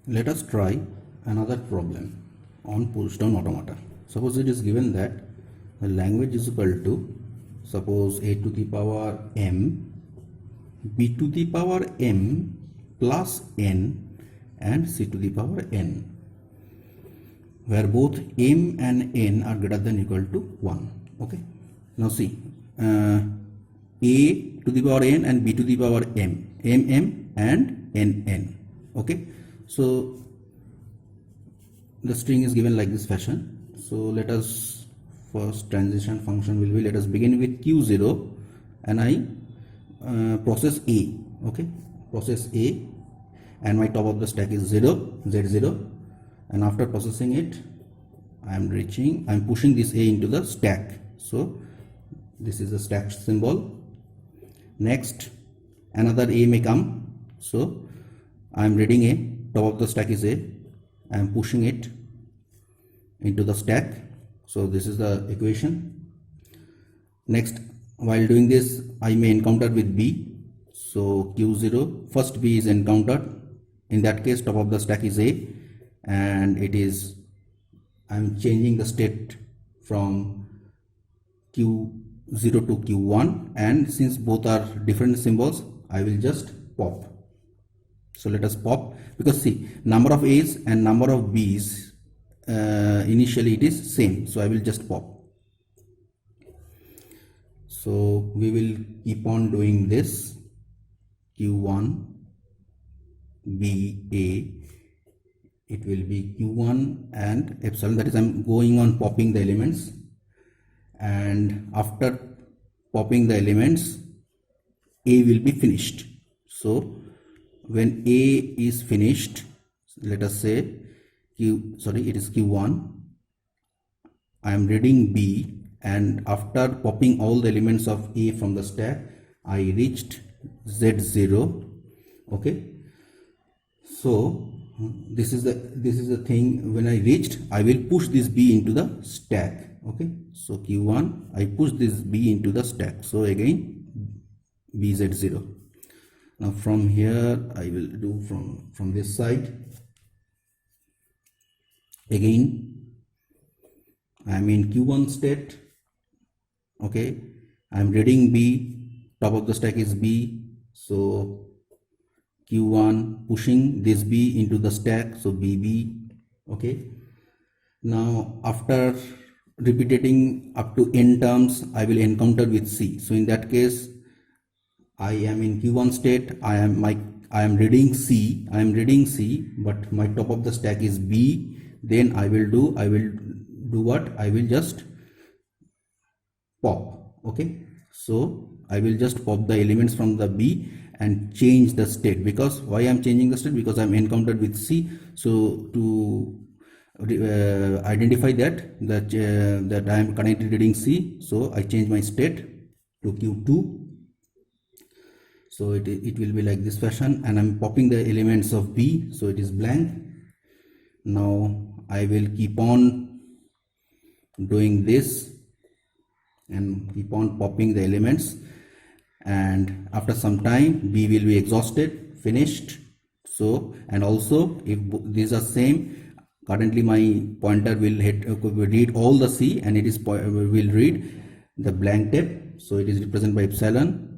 Let us try another problem on push down automata. Suppose it is given that the language is equal to, suppose a to the power m, b to the power m plus n, and c to the power n, where both m and n are greater than or equal to 1. Okay. Now see, a to the power n and b to the power m, and n. Okay. So the string is given like this fashion. So let us first transition function will be, let us begin with q0 and I process a. Okay, process a, and my top of the stack is 0, z0, and after processing it I am pushing this a into the stack. So this is the stack symbol. Next another a may come, so I am reading a, top of the stack is a, I am pushing it into the stack. So this is the equation. Next, while doing this I may encounter with b, so q0, first b is encountered. In that case top of the stack is a, and it is, I am changing the state from q0 to q1, and since both are different symbols I will just pop. So let us pop, because see, number of a's and number of b's initially it is same, so I will just pop. So we will keep on doing this, q1 b a, it will be q1 and epsilon, that is I'm going on popping the elements, and after popping the elements a will be finished. So when a is finished, let us say it is q1, I am reading b, and after popping all the elements of a from the stack I reached z0. Okay, so this is the thing, when I reached I will push this b into the stack. Okay, so q1 I push this b into the stack, so again bz0. Now from here I will do from this side. Again I am in q1 state. Okay, I am reading b, top of the stack is b, so q1 pushing this b into the stack, so bb. Okay, now after repeating up to n terms I will encounter with c. So in that case I am in q1 state, I am reading c, but my top of the stack is b. Then I will do what? I will just pop. Okay, so I will just pop the elements from the b and change the state. Because why I am changing the state? Because I am encountered with c. So to identify that I am currently reading c, so I change my state to q2. So it will be like this fashion, and I'm popping the elements of b, so it is blank. Now I will keep on doing this and keep on popping the elements, and after some time b will be exhausted, finished. So, and also if these are same, currently my pointer will read all the c, and it is will read the blank tab, so it is represented by epsilon.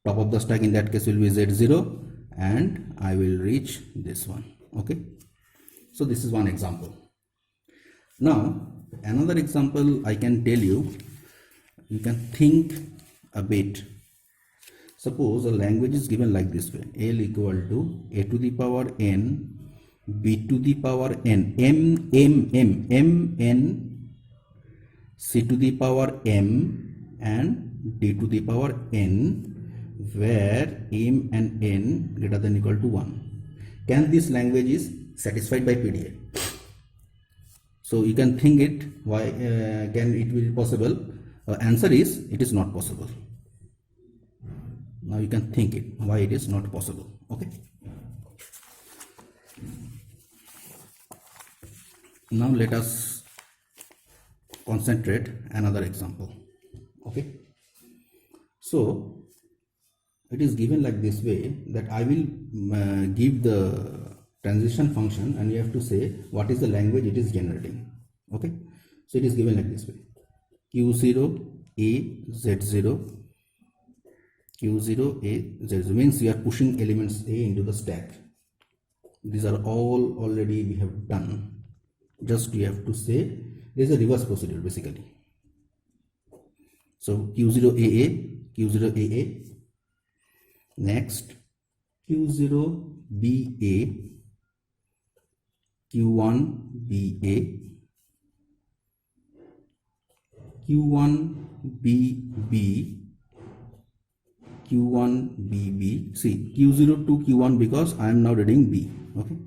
Top of the stack in that case will be z0, and I will reach this one. Okay, so this is one example. Now another example I can tell you, you can think a bit. Suppose a language is given like this way: L equal to a to the power n, b to the power n, m n, c to the power m, and d to the power n, where m and n greater than or equal to 1. Can this language is satisfied by PDA? So you can think it, why can it be possible? Answer is, it is not possible. Now you can think it, why it is not possible. Okay, now let us concentrate another example. Okay, so it is given like this way, that I will give the transition function, and you have to say what is the language it is generating. Okay, so it is given like this way: q0 a z0, q0 a z0 means you are pushing elements a into the stack. These are all already we have done. Just you have to say there is a reverse procedure basically. So q0 aa, next q0 ba, q1 ba, q1 bb, q1 bb. See, q0 to q1 because I am now reading b. Okay,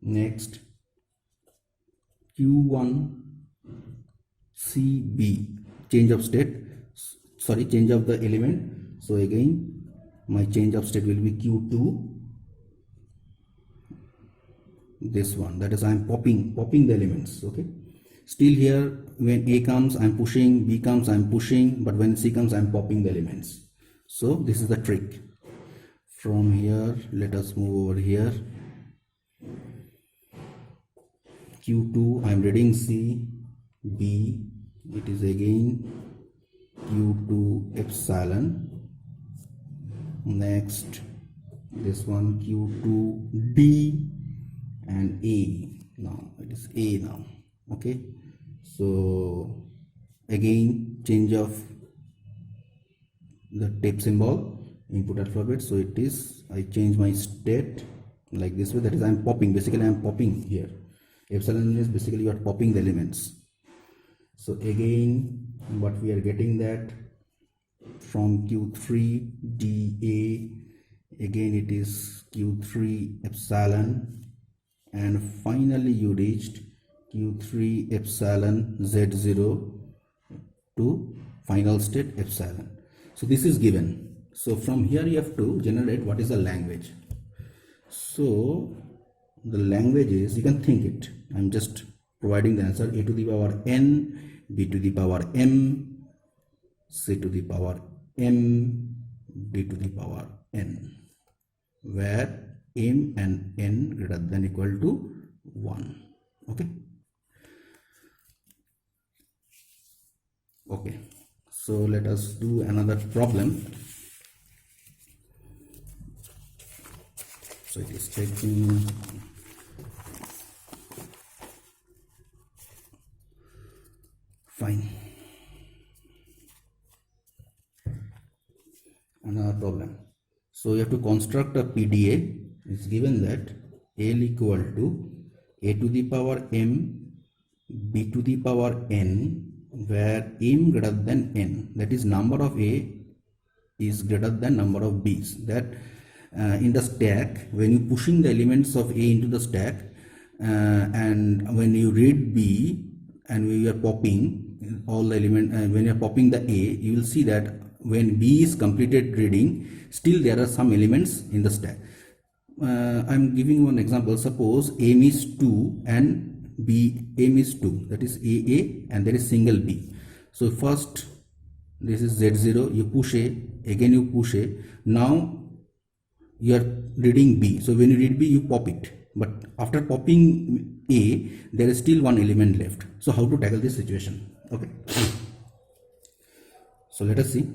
next q1 cb, change of state, sorry, change of the element. So again my change of state will be q2, this one, that is I am popping the elements. Okay, still here when a comes I am pushing, b comes I am pushing, but when c comes I am popping the elements. So this is the trick. From here let us move over here. q2 I am reading c, b, it is again q2 epsilon. Next this one q2 d and a, now it is a now. Okay, so again change of the tape symbol, input alphabet. So it is, I change my state like this way, that is I am popping, basically I am popping here. Epsilon is basically you are popping the elements. So again what we are getting, that from q3 da, again it is q3 epsilon, and finally you reached q3 epsilon z0 to final state epsilon. So this is given. So from here you have to generate what is the language. So the language is, you can think it, I'm just providing the answer: a to the power n, b to the power m, c to the power m, d to the power n, where m and n greater than equal to 1. Okay, okay, so let us do another problem. So it is taking fine. Another problem. So you have to construct a PDA. It's given that L equal to a to the power m, b to the power n, where m greater than n, that is number of a is greater than number of b's. That in the stack, when you pushing the elements of a into the stack, and when you read b and when you are popping all the element, when you are popping the a, you will see that when b is completed reading, still there are some elements in the stack. I'm giving one example. Suppose m is 2 and m is 2, that is a and there is single b. So first this is z0, you push a, again you push a, now you are reading b. So when you read b you pop it, but after popping a there is still one element left. So how to tackle this situation? Okay, so let us see.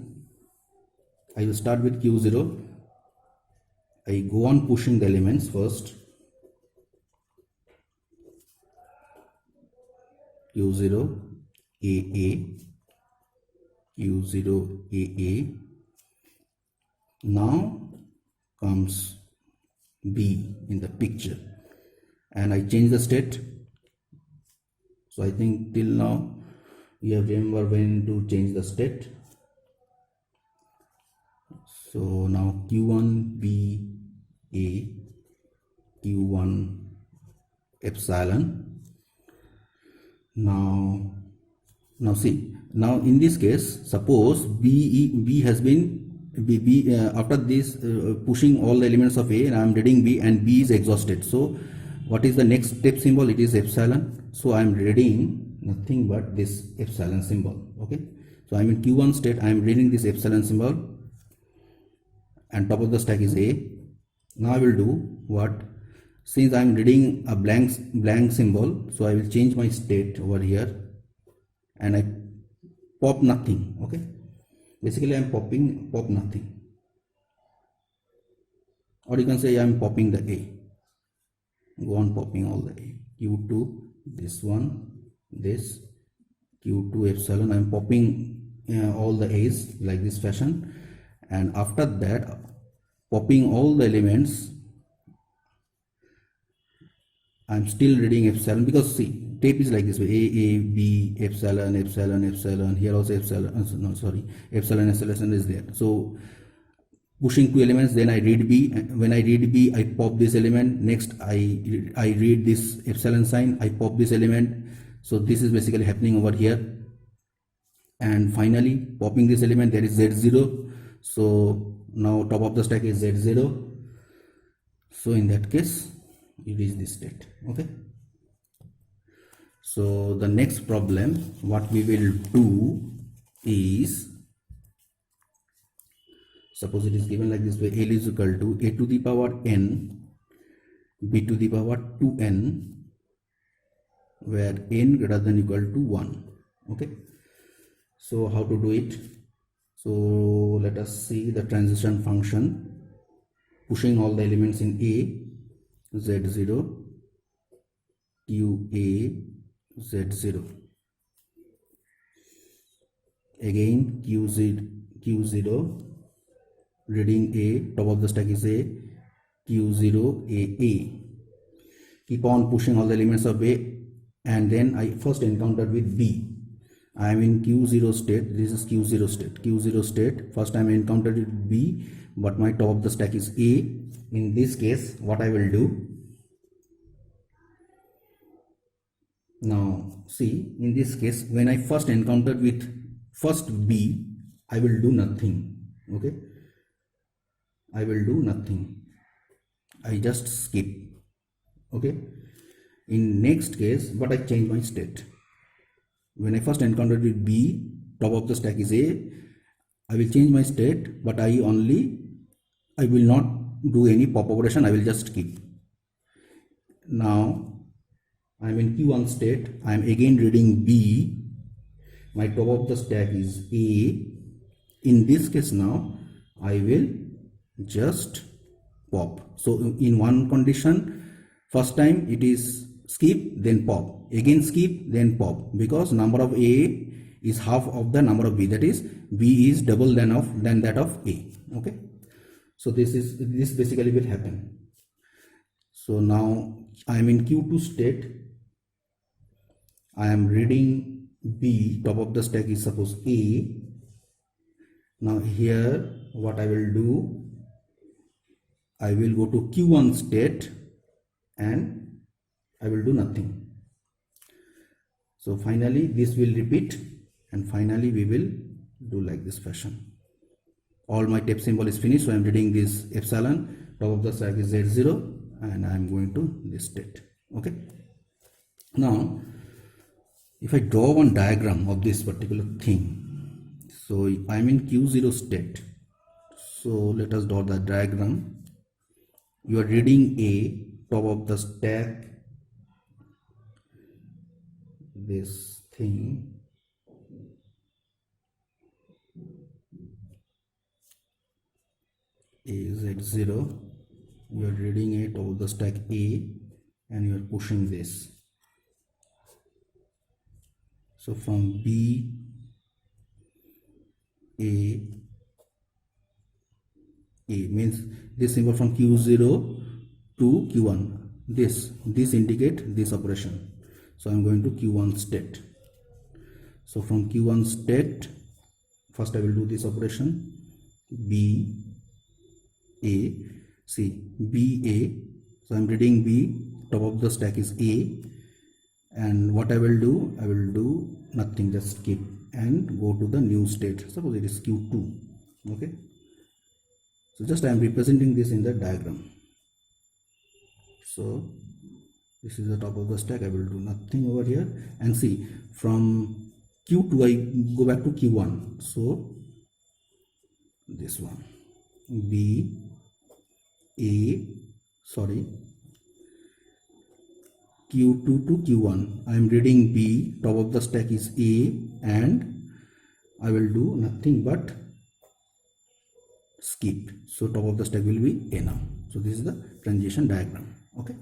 I will start with q0. I go on pushing the elements first. q0 aa, q0 aa. Now comes b in the picture, and I change the state. So I think till now you have remember when to change the state. So now q1 b a, q1 epsilon. Now see, now in this case, suppose b has been after this pushing all the elements of a, and I am reading b and b is exhausted. So what is the next step symbol? It is epsilon. So I am reading nothing but this epsilon symbol. Okay, so I am in q1 state, I am reading this epsilon symbol, and top of the stack is A. Now I will do what? Since I am reading a blank symbol, so I will change my state over here and I pop nothing. Okay, basically I am pop nothing, or you can say I am popping the A. Go on popping all the A. Q2, this one, this Q2 epsilon. I am popping all the A's like this fashion, and after that popping all the elements. I'm still reading epsilon, because see, tape is like this way: A, B, epsilon, epsilon, epsilon. Here also epsilon. No, sorry, epsilon is there. So pushing two elements, then I read B. When I read B, I pop this element. Next, I read this epsilon sign. I pop this element. So this is basically happening over here. And finally, popping this element, there is Z0. So now top of the stack is Z0. So in that case, it is this state. Okay, so the next problem what we will do is, suppose it is given like this way: L is equal to A to the power n, B to the power 2n, where n greater than equal to 1. Okay, so how to do it? So let us see the transition function, pushing all the elements in A, Z0, QA, Z0, again Q0, reading A, top of the stack is A, Q0, A. Keep on pushing all the elements of A, and then I first encountered with B. I am in Q0 state. This is Q0 state. Q0 state. First I am encountered with B, but my top of the stack is A. In this case, what I will do? Now see, in this case, when I first encountered with first B, I will do nothing. Okay, I will do nothing. I just skip. Okay, in next case, but I change my state. When I first encountered with B, top of the stack is A, I will change my state, but I will not do any pop operation. I will just skip. Now I am in Q1 state. I am again reading B. My top of the stack is A. In this case now I will just pop. So in one condition, first time it is skip, then pop, again skip, then pop, because number of A is half of the number of B, that is B is double than that of A. Okay, so this basically will happen. So now I am in Q2 state. I am reading B, top of the stack is suppose A. Now here what I will do, I will go to Q1 state and I will do nothing. So finally this will repeat, and finally we will do like this fashion. All my tape symbol is finished, so I am reading this epsilon, top of the stack is Z0, and I am going to this state. Okay, now if I draw one diagram of this particular thing, so I am in Q0 state. So let us draw the diagram. You are reading A, top of the stack, this thing, A Z0, you are reading A, top of the stack A, and you are pushing this. So from B, A means this symbol from Q0 to Q1. This indicate this operation. So I am going to Q1 state. So from Q1 state, first I will do this operation. B A, see B A. So I am reading B, top of the stack is A, and what I will do, I will do nothing, just skip and go to the new state. Suppose it is Q2. Okay, so just I am representing this in the diagram. So this is the top of the stack. I will do nothing over here, and see from Q2 I go back to Q1. So this one. B, A, sorry, Q2 to Q1. I am reading B, top of the stack is A, and I will do nothing but skip. So top of the stack will be A now. So this is the transition diagram. Okay.